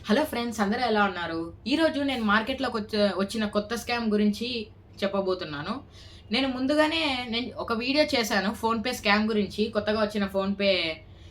Hello friends, అందరూ ఎలా ఉన్నారు? ఈరోజు నేను మార్కెట్‌లోకి వచ్చిన కొత్త స్కామ్ గురించి చెప్పబోతున్నాను. నేను ముందుగానే ఒక వీడియో చేశాను ఫోన్‌పే స్కామ్ గురించి. కొత్తగా వచ్చిన ఫోన్‌పే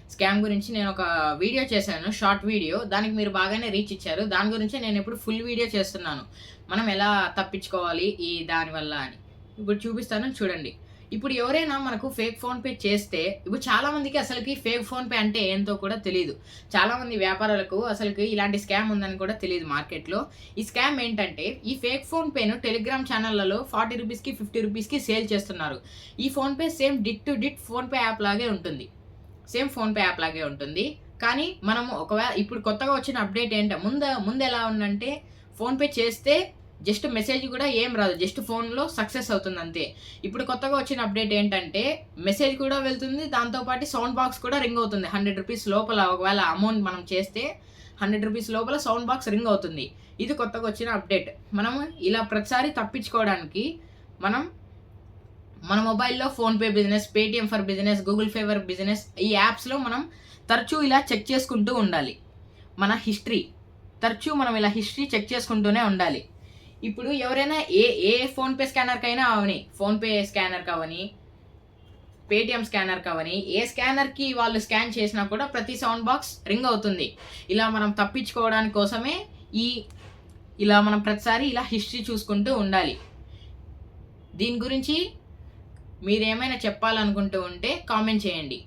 స్కామ్ గురించి నేను ఒక వీడియో చేశాను. Short video. దానికి మీరు బాగానే రీచ్ ఇచ్చారు. దాని గురించే నేనిప్పుడు ఫుల్ వీడియో చేస్తున్నాను. మనం ఎలా తప్పించుకోవాలి దానివల్ల అని. ఇప్పుడు చూపిస్తాను చూడండి. ఇప్పుడు ఎవరైనా మనకు ఫేక్ ఫోన్‌పే చేస్తే ఇప్పుడు చాలా మందికి అసలకి ఫేక్ ఫోన్‌పే అంటే ఏంటో కూడా తెలీదు. చాలామంది వ్యాపారాలకు అసలుకి ఇలాంటి స్కామ్ ఉందని కూడా తెలీదు మార్కెట్‌లో. ఈ స్కామ్ ఏంటంటే, ఈ ఫేక్ ఫోన్‌పేను టెలిగ్రామ్ ఛానల్లలో రూ. 40కి, రూ. 50కి సేల్ చేస్తున్నారు. ఈ ఫోన్‌పే సేమ్ డిట్ టు డిట్ ఫోన్‌పే యాప్ లాగే ఉంటుంది. సేమ్ ఫోన్‌పే యాప్ లాగే ఉంటుంది. కానీ మనము ఒకవేళ ఇప్పుడు కొత్తగా వచ్చిన అప్డేట్ ముందెలా ఉందంటే, ఫోన్‌పే చేస్తే జస్ట్ మెసేజ్ కూడా ఏం రాదు. జస్ట్ ఫోన్‌లో సక్సెస్ అవుతుందంతే. ఇప్పుడు కొత్తగా వచ్చిన అప్డేట్ ఏంటంటే, మెసేజ్ కూడా వెళ్తుంది. దాంతో పాటు సౌండ్ బాక్స్ కూడా రింగ్ అవుతుంది. రూ. 100 లోపల ఒకవేళ అమౌంట్ మనం చేస్తే రూ. 100 లోపల సౌండ్ బాక్స్ రింగ్ అవుతుంది. ఇది కొత్తగా వచ్చిన అప్డేట్. మనము ఇలా ప్రతిసారి తప్పించుకోవడానికి మనం మన మొబైల్‌లో PhonePe business, Paytm for business, Google pay for business ఈ యాప్స్‌లో మనం తరచూ ఇలా చెక్ చేసుకుంటూ ఉండాలి. మన హిస్టరీ తరచూ మనం ఇలా హిస్టరీ చెక్ చేసుకుంటూనే ఉండాలి. ఇప్పుడు ఎవరైనా ఏ ఫోన్‌పే స్కానర్‌కైనా అవని, ఫోన్‌పే స్కానర్‌కి అవ్వని, పేటీఎం స్కానర్‌కి అవ్వని, ఏ స్కానర్‌కి వాళ్ళు స్కాన్ చేసినా కూడా ప్రతి సౌండ్ బాక్స్ రింగ్ అవుతుంది. ఇలా మనం తప్పించుకోవడానికి కోసమే ఈ ఇలా మనం ప్రతిసారి ఇలా హిస్టరీ చూసుకుంటూ ఉండాలి. దీని గురించి మీరేమైనా చెప్పాలనుకుంటూ ఉంటే కామెంట్ చేయండి.